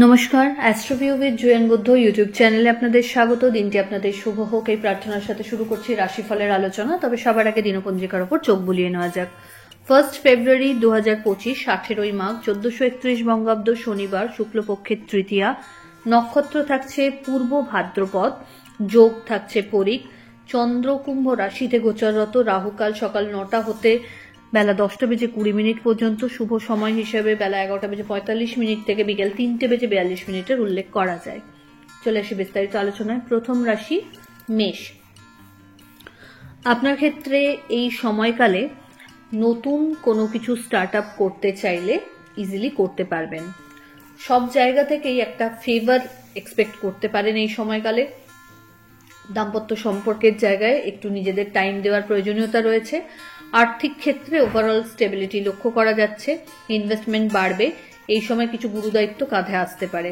নমস্কার, অ্যাস্ট্রোভিউ with জুয়েন Buddha YouTube চ্যানেলে আপনাদের স্বাগত। দিনটি আপনাদের শুভ হোক এই প্রার্থনার সাথে শুরু করছি রাশিফলের আলোচনা। তবে সবার আগে দিনপঞ্জিকার উপর চোখ বুলিয়ে নেওয়া যাক। 1 ফেব্রুয়ারি 2025, 18 মাঘ 1431 বঙ্গাব্দ, শনিবার, শুক্লপক্ষের তৃতীয়া। নক্ষত্র থাকছে পূর্ব ভাদ্রপদ, যোগ থাকছে পরিক। চন্দ্র কুম্ভ রাশিতে গোচররত। রাহুকাল সকাল 9টা হতে বেলা 10:20 পর্যন্ত। শুভ সময় হিসেবে বেলা 11:45 থেকে বিকেল 3:42 উল্লেখ করা যায়। চলে আসি বিস্তারিত আলোচনায়। প্রথম রাশি মেষ। আপনার ক্ষেত্রে এই সময়কালে নতুন কোনো কিছু স্টার্ট আপ করতে চাইলে ইজিলি করতে পারবেন। সব জায়গা থেকেই একটা ফেভার এক্সপেক্ট করতে পারেন এই সময়কালে। দাম্পত্য সম্পর্কের জায়গায় একটু নিজেদের টাইম দেওয়ার প্রয়োজনীয়তা রয়েছে। আর্থিক ক্ষেত্রে ওভারঅল স্টেবিলিটি লক্ষ্য করা যাচ্ছে। ইনভেস্টমেন্ট বাড়বে। এই সময় কিছু গুরুদায়িত্ব কাঁধে আসতে পারে।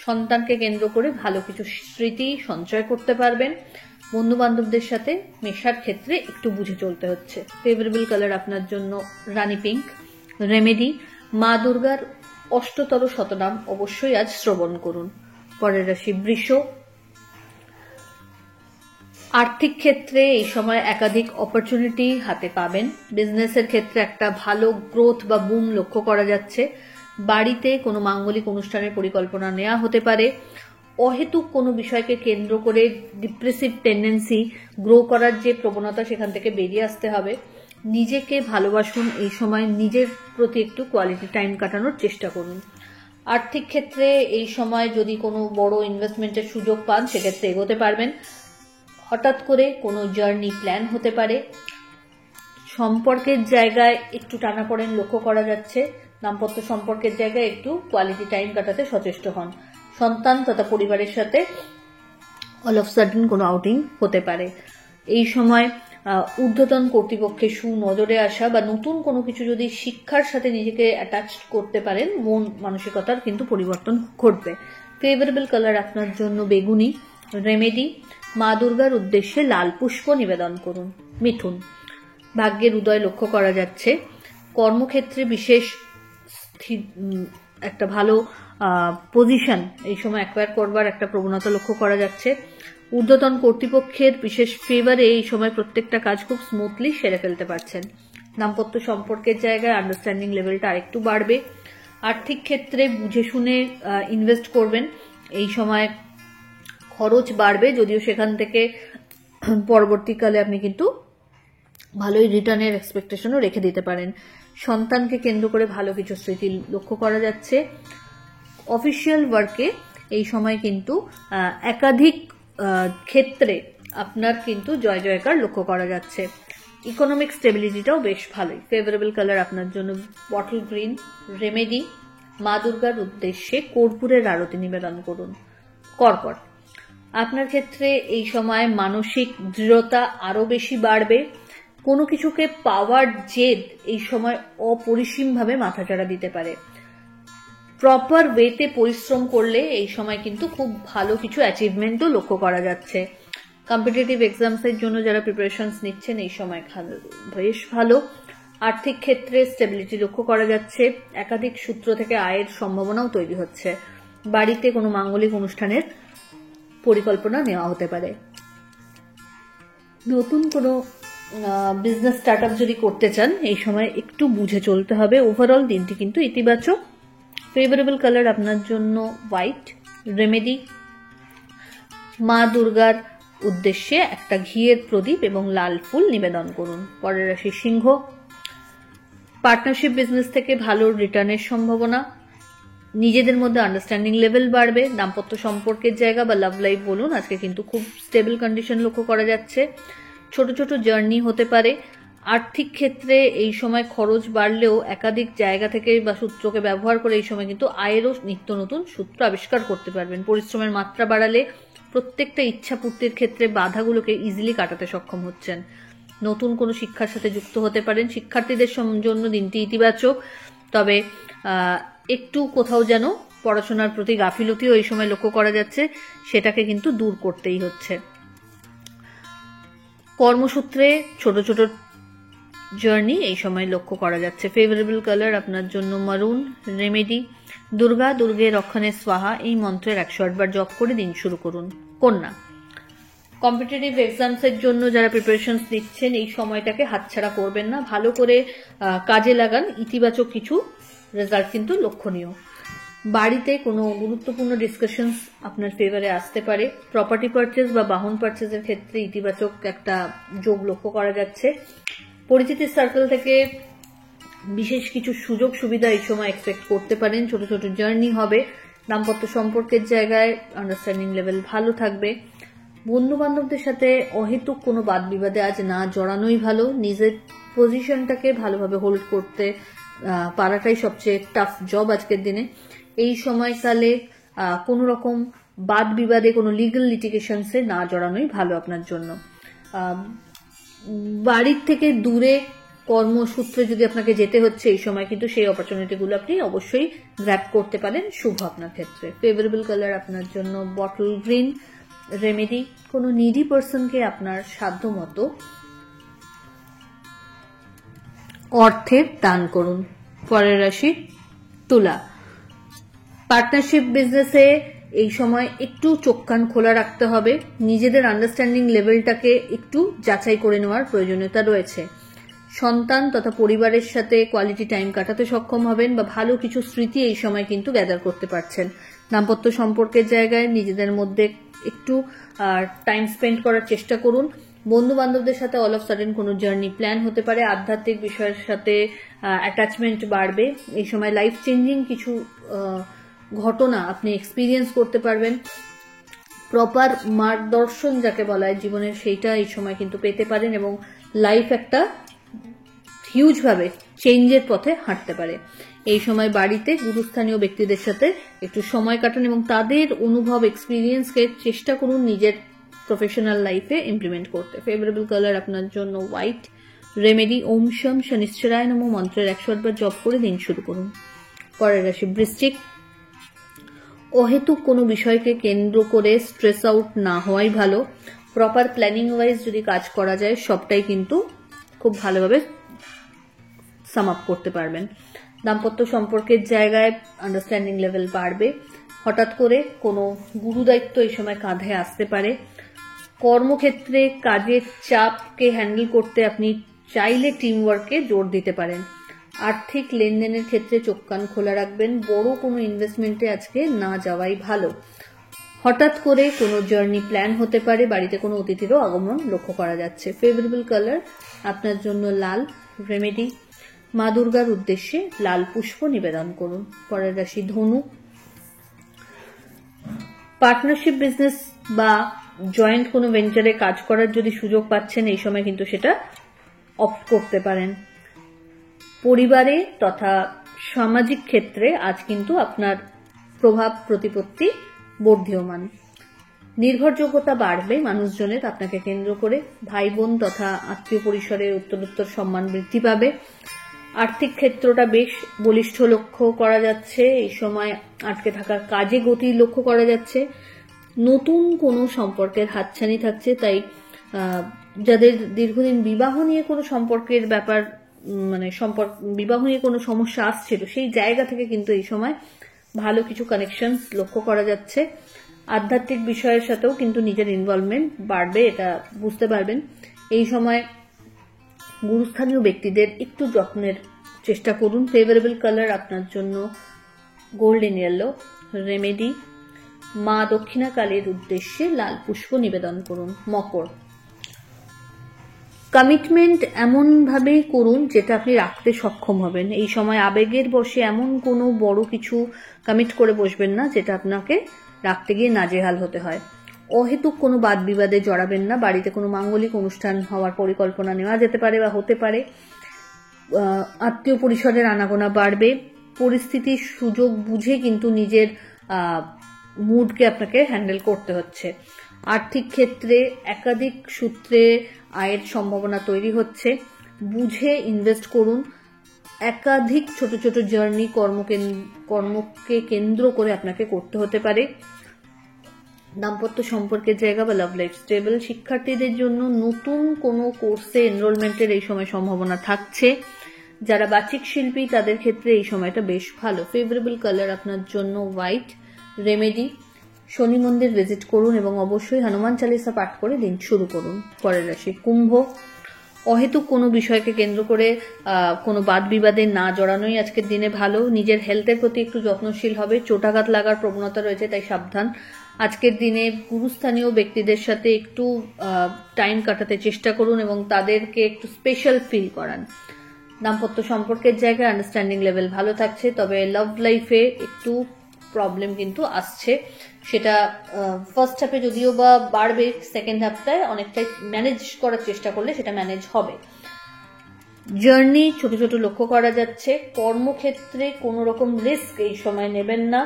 সন্তানকে কেন্দ্র করে ভালো কিছু স্মৃতি সঞ্চয় করতে পারবেন। বন্ধু বান্ধবদের সাথে মেশার ক্ষেত্রে একটু বুঝে চলতে হচ্ছে। ফেভারেবল কালার আপনার জন্য রানী পিঙ্ক। রেমেডি, মা দুর্গার অষ্টতর শতনাম অবশ্যই আজ শ্রবণ করুন। পরের রাশি বৃষ। আর্থিক ক্ষেত্রে এই সময় একাধিক অপরচুনিটি হাতে পাবেন। বিজনেসের ক্ষেত্রে একটা ভালো গ্রোথ বা বুম লক্ষ্য করা যাচ্ছে। বাড়িতে কোনো মাঙ্গলিক অনুষ্ঠানের পরিকল্পনা নেওয়া হতে পারে। অহেতুক কোনো বিষয়কে কেন্দ্র করে ডিপ্রেসিভ টেন্ডেন্সি গ্রো করার যে প্রবণতা, সেখান থেকে বেরিয়ে আসতে হবে। নিজেকে ভালোবাসুন। এই সময় নিজের প্রতি একটু কোয়ালিটি টাইম কাটানোর চেষ্টা করুন। আর্থিক ক্ষেত্রে এই সময় যদি কোনো বড় ইনভেস্টমেন্টের সুযোগ পান, সেক্ষেত্রে এগোতে পারবেন। হঠাৎ করে কোনো জার্নি প্ল্যান হতে পারে। সম্পর্কের জায়গায় একটু টানাপোড়েন লক্ষ্য করা যাচ্ছে। দাম্পত্য সম্পর্কের জায়গায় একটু কোয়ালিটি টাইম কাটাতে সচেষ্ট হন। সন্তান তথা পরিবারের সাথে অল অফ সাডেন কোনো আউটিং হতে পারে। এই সময় ঊর্ধ্বতন কর্তৃপক্ষের সুনজরে আসা বা নতুন কোনো কিছু যদি শিক্ষার সাথে নিজেকে অ্যাটাচ করতে পারেন, মন মানসিকতার কিন্তু পরিবর্তন ঘটবে। ফেভারেবল কালার আপনার জন্য বেগুনি। রেমেডি, মা দুর্গার উদ্দেশ্যে লাল পুষ্প নিবেদন করুন। মিথুন, ভাগ্যের উদয় লক্ষ্য করা যাচ্ছে। কর্মক্ষেত্রে বিশেষ একটা ভালো পজিশন এই সময় অ্যাকোয়ার করবার একটা প্রবণতা লক্ষ্য করা যাচ্ছে। ঊর্ধ্বতন কর্তৃপক্ষের বিশেষ ফেভারে এই সময় প্রত্যেকটা কাজ খুব স্মুথলি সেরে ফেলতে পারছেন। দাম্পত্য সম্পর্কের জায়গায় আন্ডারস্ট্যান্ডিং লেভেলটা আরেকটু বাড়বে। আর্থিক ক্ষেত্রে বুঝে শুনে ইনভেস্ট করবেন। এই সময় খরচ বাড়বে, যদিও সেখান থেকে পরবর্তীকালে আপনি কিন্তু ভালোই রিটার্নের এক্সপেকটেশনও রেখে দিতে পারেন। সন্তানকে কেন্দ্র করে ভালো কিছু স্মৃতি লক্ষ্য করা যাচ্ছে। অফিসিয়াল ওয়ার্কে এই সময় কিন্তু একাধিক ক্ষেত্রে আপনার কিন্তু জয় জয়কার লক্ষ্য করা যাচ্ছে। ইকোনমিক স্টেবিলিটিটাও বেশ ভালোই। ফেভারেবল কালার আপনার জন্য বটল গ্রিন। রেমেডি, মা দুর্গার উদ্দেশ্যে কর্পূরের আরতি নিবেদন করুন। কর্কট, আপনার ক্ষেত্রে এই সময় মানসিক দৃঢ়তা আরো বেশি বাড়বে। কোনো কিছুকে পাওয়ার জেদ এই সময় অপরিসীমভাবে মাথাচাড়া দিতে পারে। প্রপার ওয়েতে পরিশ্রম করলে এই সময় কিন্তু খুব ভালো কিছু অ্যাচিভমেন্টও লক্ষ্য করা যাচ্ছে। কম্পিটিটিভ এক্সামসের জন্য যারা প্রিপারেশনস নিচ্ছেন, এই সময় বেশ ভালো। আর্থিক ক্ষেত্রে স্টেবিলিটি লক্ষ্য করা যাচ্ছে। একাধিক সূত্র থেকে আয়ের সম্ভাবনাও তৈরি হচ্ছে। বাড়িতে কোনো মাঙ্গলিক অনুষ্ঠানের পরিকল্পনা নেওয়া হতে পারে। নতুন কোনো বিজনেস স্টার্ট আপ যদি করতে চান, এই সময় একটু বুঝে চলতে হবে। ওভারঅল দিনটি কিন্তু ইতিবাচক। ফেভারেবল কালার আপনার জন্য হোয়াইট। রেমেডি, মা দুর্গার উদ্দেশ্যে একটা ঘিয়ের প্রদীপ এবং লাল ফুল নিবেদন করুন। পরের রাশি সিংহ। পার্টনারশিপ বিজনেস থেকে ভালো রিটার্নের সম্ভাবনা। নিজেদের মধ্যে আন্ডারস্ট্যান্ডিং লেভেল বাড়বে। দাম্পত্য সম্পর্কের জায়গা বা লাভ লাইফ বলুন, আজকে কিন্তু খুব স্টেবল কন্ডিশন লক্ষ্য করা যাচ্ছে। ছোট ছোট জার্নি হতে পারে। আর্থিক ক্ষেত্রে এই সময় খরচ বাড়লেও একাধিক জায়গা থেকে বা সূত্রকে ব্যবহার করে এই সময় কিন্তু আয়েরও নিত্য নতুন সূত্র আবিষ্কার করতে পারবেন। পরিশ্রমের মাত্রা বাড়ালে প্রত্যেকটা ইচ্ছা পূর্তির ক্ষেত্রে বাধাগুলোকে ইজিলি কাটাতে সক্ষম হচ্ছেন। নতুন কোনো শিক্ষার সাথে যুক্ত হতে পারেন। শিক্ষার্থীদের জন্য দিনটি ইতিবাচক, তবে একটু কোথাও যেন পড়াশোনার প্রতি গাফিলতিও এই সময় লক্ষ্য করা যাচ্ছে, সেটাকে কিন্তু দূর করতেই হচ্ছে। কর্মসূত্রে ছোট ছোট জার্নি এই সময় লক্ষ্য করা যাচ্ছে। ফেভারেবল কালার আপনার জন্য মারুন। রেমেডি দুর্গা দুর্গে রক্ষণে স্বাহা এই মন্ত্রের 108 বার জপ করে দিন শুরু করুন। কন্যা কম্পিটিটিভ এক্সামসের জন্য যারা প্রিপারেশনস নিচ্ছেন এই সময়টাকে হাতছাড়া করবেন না, ভালো করে কাজে লাগান, ইতিবাচক কিছু রেজাল্ট কিন্তু লক্ষণীয়। বাড়িতে কোনো গুরুত্বপূর্ণ ডিসকাশনস আপনার ফেভারে আসতে পারে। প্রপার্টি পারচেজ বা বাহন পারচেজের ক্ষেত্রে ইতিবাচক একটা যোগ লক্ষ্য করা যাচ্ছে। পরিচিতির সার্কেল থেকে বিশেষ কিছু সুযোগ সুবিধা এই সময় এক্সপেক্ট করতে পারেন। ছোট ছোট জার্নি হবে। দাম্পত্য সম্পর্কের জায়গায় আন্ডারস্ট্যান্ডিং লেভেল ভালো থাকবে। বন্ধু বান্ধবদের সাথে অহেতুক কোনো বাদ বিবাদে আজ না জড়ানোই ভালো। নিজের পজিশনটাকে ভালোভাবে হোল্ড করতে পারাটাই সবচেয়ে টাফ জব আজকের দিনে। এই সময়কালে কোনো রকম বাদ বিবাদে, কোনো লিগ্যাল লিটিগেশনসে না জড়ানোই ভালো আপনার জন্য। বাড়ির থেকে দূরে কর্মসূত্রে যদি আপনাকে যেতে হচ্ছে এই সময়, কিন্তু সেই অপরচুনিটিগুলো আপনি অবশ্যই গ্র্যাব করতে পারেন, শুভ আপনার ক্ষেত্রে। ফেভারেবল কালার আপনার জন্য বটল গ্রিন। রেমেডি কোনো নিডি পার্সনকে আপনার সাধ্য মতো অর্থের দান করুন। পরের রাশি তুলা। পার্টনারশিপ বিজনেসে এই সময় একটু চোখ কান খোলা রাখতে হবে। নিজেদের আন্ডারস্ট্যান্ডিং লেভেলটাকে একটু যাচাই করে নেওয়ার প্রয়োজনীয়তা রয়েছে। সন্তান তথা পরিবারের সাথে কোয়ালিটি টাইম কাটাতে সক্ষম হবেন বা ভালো কিছু স্মৃতি এই সময় কিন্তু গ্যাদার করতে পারছেন। দাম্পত্য সম্পর্কের জায়গায় নিজেদের মধ্যে একটু টাইম স্পেন্ড করার চেষ্টা করুন। বন্ধু বান্ধবদের সাথে অল অফ সাডেন কোনো জার্নি প্ল্যান হতে পারে। আধ্যাত্মিক বিষয়ের সাথে অ্যাটাচমেন্ট বাড়বে। এই সময় লাইফ চেঞ্জিং কিছু ঘটনা আপনি এক্সপিরিয়েন্স করতে পারবেন। প্রপার মার্গদর্শন যাকে বলা হয় জীবনের, সেইটা এই সময় কিন্তু পেতে পারেন এবং লাইফ একটা হিউজ ভাবে চেঞ্জের পথে হাঁটতে পারে। এই সময় বাড়িতে গুরুস্থানীয় ব্যক্তিদের সাথে একটু সময় কাটান এবং তাদের অনুভব এক্সপিরিয়েন্সকে চেষ্টা করুন নিজের প্রফেশনাল লাইফে ইমপ্লিমেন্ট করতে। ফেভারেবল কালার আপনার জন্য হোয়াইট। রেমেডি ওম শম শনিশ্চরায় নমঃ মন্ত্রের 108 বার জপ করে দিন শুরু করুন। পরের রাশি বৃশ্চিক। অহেতুক কোনো বিষয়কে কেন্দ্র করে স্ট্রেস আউট না হওয়াই ভালো। প্রপার প্ল্যানিং ওয়াইজ যদি কাজ করা যায় সবটাই কিন্তু খুব ভালোভাবে সাম আপ করতে পারবেন। দাম্পত্য সম্পর্কের জায়গায় আন্ডারস্ট্যান্ডিং লেভেল বাড়বে। হঠাৎ করে কোনো গুরুদায়িত্ব এই সময় কাঁধে আসতে পারে। কর্মক্ষেত্রে কাজের চাপকে হ্যান্ডেল করতে আপনি চাইলে টিম ওয়ার্কে জোর দিতে পারেন। আর্থিক লেনদেনের ক্ষেত্রে চোখ কান খোলা রাখবেন। বড় কোনো ইনভেস্টমেন্টে আজকে না যাওয়াই ভালো। হঠাৎ করে কোনো জার্নি প্ল্যান হতে পারে। বাড়িতে কোনো অতিথিরও আগমন লক্ষ্য করা যাচ্ছে। ফেভারেবল কালার আপনার জন্য লাল। রেমেডি মা দুর্গার উদ্দেশ্যে লাল পুষ্প নিবেদন করুন। পরের রাশি ধনু। পার্টনারশিপ বিজনেস বা জয়েন্ট কোনো ভেঞ্চারে কাজ করার যদি সুযোগ পাচ্ছেন এই সময় কিন্তু সেটা অপ্ট করতে পারেন। পরিবারে তথা সামাজিক ক্ষেত্রে আজ কিন্তু আপনার প্রভাব প্রতিপত্তি বর্ধমান। নির্ভরযোগ্যতা বাড়বে মানুষজনের আপনাকে কেন্দ্র করে। ভাই বোন তথা আত্মীয় পরিসরের উত্তরোত্তর সম্মান বৃদ্ধি পাবে। আর্থিক ক্ষেত্রটা বেশ বলিষ্ঠ লক্ষ্য করা যাচ্ছে। এই সময় আটকে থাকা কাজে গতি লক্ষ্য করা যাচ্ছে। নতুন কোনো সম্পর্কের হাতছানি থাকছে। তাই যাদের দীর্ঘদিন বিবাহ নিয়ে কোনো সম্পর্কের ব্যাপার, মানে বিবাহ নিয়ে কোনো সমস্যা আসছিল, সেই জায়গা থেকে কিন্তু এই সময় ভালো কিছু কানেকশনস লক্ষ্য করা যাচ্ছে। আধ্যাত্মিক বিষয়ের সাথেও কিন্তু নিজের ইনভলভমেন্ট বাড়বে, এটা বুঝতে পারবেন। এই সময় গুরুস্থানীয় ব্যক্তিদের একটু যত্নের চেষ্টা করুন। ফেভারেবল কালার আপনার জন্য গোল্ডেন ইয়েলো। রেমেডি মা দক্ষিণা কালীর উদ্দেশ্যে লাল পুষ্প নিবেদন করুন। মকর। কমিটমেন্ট এমন ভাবে করুন যেটা আপনি রাখতে সক্ষম হবেন। এই সময় আবেগের বশে এমন কোনো বড় কিছু কমিট করে বসবেন না যেটা আপনাকে রাখতে গিয়ে নাজেহাল হতে হয়। অহেতুক কোনো বাদ বিবাদে জড়াবেন না। বাড়িতে কোনো মাঙ্গলিক অনুষ্ঠান হওয়ার পরিকল্পনা নেওয়া যেতে পারে বা হতে পারে। আত্মীয় পরিসরের আনাগোনা বাড়বে। পরিস্থিতির সুযোগ বুঝে কিন্তু নিজের মুডকে আপনাকে হ্যান্ডেল করতে হচ্ছে। আর্থিক ক্ষেত্রে একাধিক সূত্রে আয়ের সম্ভাবনা তৈরি হচ্ছে। বুঝে ইনভেস্ট করুন। একাধিক ছোট ছোট জার্নি কর্মকে কেন্দ্র করে আপনাকে করতে হতে পারে। দাম্পত্য সম্পর্কের জায়গা বা লাভ লাইফ স্টেবল। শিক্ষার্থীদের জন্য নতুন কোনো কোর্সে এনরোলমেন্টের এই সময় সম্ভাবনা থাকছে। যারা বাচিক শিল্পী তাদের ক্ষেত্রে এই সময়টা বেশ ভালো। ফেভারেবল কালার আপনার জন্য হোয়াইট। রেমেডি, শনি মন্দির ভিজিট করুন এবং অবশ্যই হনুমান চালিসা পাঠ করে দিন শুরু করুন। পরের রাশি কুম্ভ। অহেতুক কোনো বিষয়কে কেন্দ্র করে কোনো বাদ বিবাদে না জড়ানোই আজকের দিনে ভালো। নিজের হেলথের প্রতি একটু যত্নশীল হবে, চোটাঘাত লাগার প্রবণতা রয়েছে, তাই সাবধান। আজকের দিনে গুরুস্থানীয় ব্যক্তিদের সাথে একটু টাইম কাটাতে চেষ্টা করুন এবং তাদেরকে একটু স্পেশাল ফিল করান। দাম্পত্য সম্পর্কের জায়গায় আন্ডারস্ট্যান্ডিং লেভেল ভালো থাকছে, তবে লাভ লাইফে একটু প্রবলেম কিন্তু আসছে। সেটা ফার্স্ট হাফে যদিও বা বাড়বে, সেকেন্ড হাফটায় অনেকটাই ম্যানেজ করার চেষ্টা করলে সেটা ম্যানেজ হবে। জার্নি ছোট ছোট লক্ষ্য করা যাচ্ছে। কর্মক্ষেত্রে কোনো রকম রিস্ক এই সময় নেবেন না।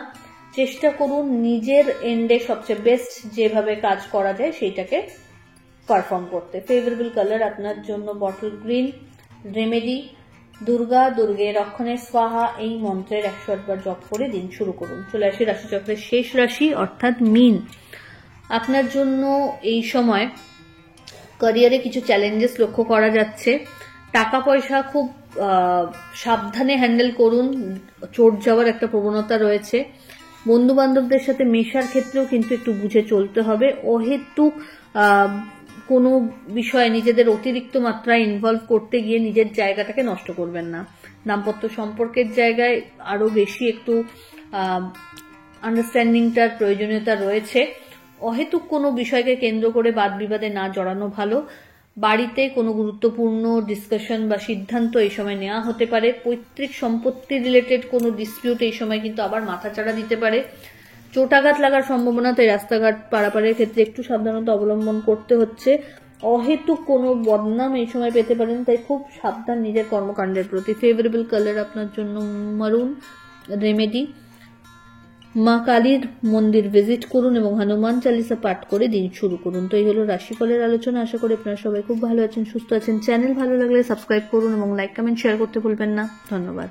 চেষ্টা করুন নিজের এন্ডে সবচেয়ে বেস্ট যেভাবে কাজ করা যায় সেইটাকে পারফর্ম করতে। ফেভারেবল কালার আপনার জন্য বটল গ্রিন। রেমেডি, দুর্গা দুর্গে রক্ষণে স্বাহা এই মন্ত্রের 108 বার জপ করে দিন শুরু করুন। চলে আসি রাশিচক্রের শেষ রাশি অর্থাৎ মীন। আপনার জন্য এই সময় ক্যারিয়ারে কিছু চ্যালেঞ্জেস লক্ষ্য করা যাচ্ছে। টাকা পয়সা খুব সাবধানে হ্যান্ডেল করুন, চোট যাওয়ার একটা প্রবণতা রয়েছে। বন্ধু বান্ধবদের সাথে মেশার ক্ষেত্রেও কিন্তু একটু বুঝে চলতে হবে। অহেতুক কোনো বিষয়ে নিজেদের অতিরিক্ত মাত্রায় ইনভলভ করতে গিয়ে নিজের জায়গাটাকে নষ্ট করবেন না। দাম্পত্য সম্পর্কের জায়গায় আরো বেশি একটু আন্ডারস্ট্যান্ডিংটার প্রয়োজনীয়তা রয়েছে। অহেতুক কোনো বিষয়কে কেন্দ্র করে বাদ বিবাদে না জড়ানো ভালো। বাড়িতে কোনো গুরুত্বপূর্ণ ডিসকাশন বা সিদ্ধান্ত এই সময় নেওয়া হতে পারে। পৈতৃক সম্পত্তি রিলেটেড কোনো ডিসপিউট এই সময় কিন্তু আবার মাথাচাড়া দিতে পারে। চোটাঘাত লাগার সম্ভাবনা, তাই রাস্তাঘাট পারাপারের ক্ষেত্রে একটু সাবধানতা অবলম্বন করতে হচ্ছে। অহেতুক কোনো বদনাম এই সময় পেতে পারেন, তাই খুব সাবধান নিজের কর্মকাণ্ডের প্রতি। ফেভারেবল কালার আপনার জন্য মারুন। রেমেডি, মা কালীর মন্দির ভিজিট করুন এবং হনুমান চালিসা পাঠ করে দিন শুরু করুন। তো এই হলো রাশিফলের আলোচনা। আশা করি আপনারা সবাই খুব ভালো আছেন, সুস্থ আছেন। চ্যানেল ভালো লাগলে সাবস্ক্রাইব করুন এবং লাইক কমেন্ট শেয়ার করতে ভুলবেন না। ধন্যবাদ।